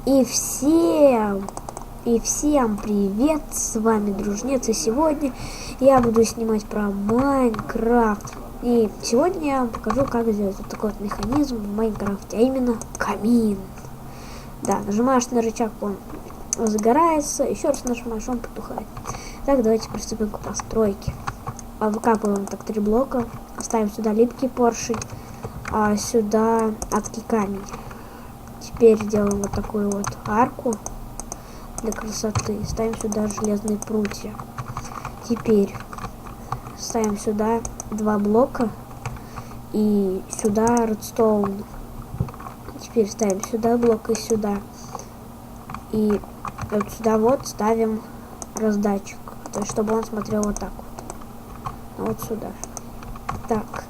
И всем привет, с вами Дружнец, и сегодня я буду снимать про Майнкрафт. И сегодня я вам покажу, как сделать вот такой вот механизм в Майнкрафте, а именно камин. Да, нажимаешь на рычаг, он загорается, еще раз нажимаешь, он потухает. Так, давайте приступим к постройке. Выкапываем так 3 блока, ставим сюда липкий поршень, а сюда адский камень. Теперь делаем вот такую вот арку для красоты. Ставим сюда железные прутья. Теперь ставим сюда 2 блока и сюда редстоун. Теперь ставим сюда блок и сюда. И вот сюда вот ставим раздатчик, то есть чтобы он смотрел вот так вот. Вот сюда. Так.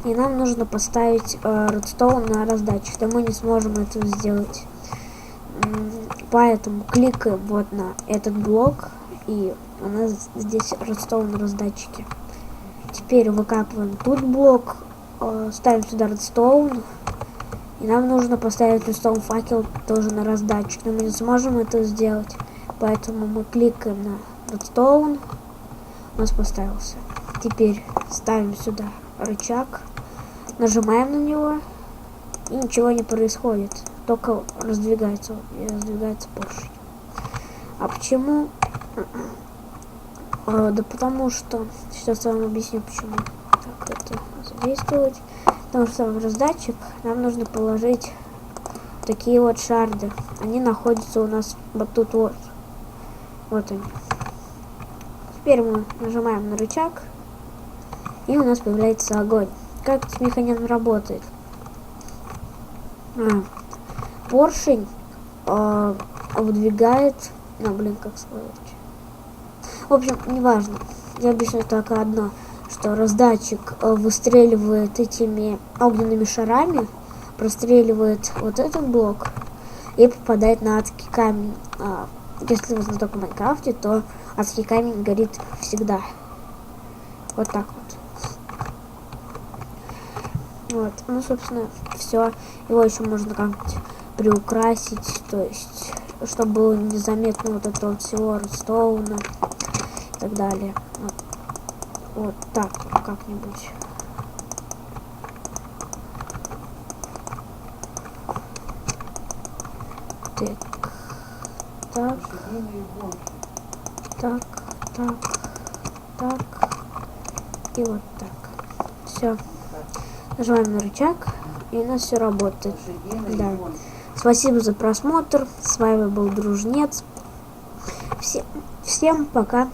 И нам нужно поставить редстоун на раздатчик, то мы не сможем это сделать. Поэтому кликаем вот на этот блок, и у нас здесь редстоун на раздатчике. Теперь выкапываем тут блок, ставим сюда редстоун, и нам нужно поставить редстоун факел тоже на раздатчик, но мы не сможем это сделать, поэтому мы кликаем на редстоун, у нас поставился. Теперь ставим сюда рычаг, нажимаем на него, и ничего не происходит, только раздвигается поршень. А почему? Да потому что, сейчас я вам объясню почему. Так, это задействовать. Потому что в раздатчик нам нужно положить такие вот шарды. Они находятся у нас вот тут вот. Вот они. Теперь мы нажимаем на рычаг, и у нас появляется огонь. Как этот механизм работает? Поршень выдвигает... как сказать? В общем, неважно. Я объясню только одно, что раздатчик выстреливает этими огненными шарами, простреливает вот этот блок и попадает на адский камень. Если вы знаток в Майнкрафте, то адский камень горит всегда. Вот так вот. Вот, ну, собственно, все. Его еще можно как-нибудь приукрасить, то есть, чтобы было незаметно вот это вот всего редстоуна и так далее. Вот так как-нибудь. Так. И вот так. Все. Нажимаем на рычаг, и у нас все работает. Да. Спасибо за просмотр. С вами был Дружнец. Всем пока.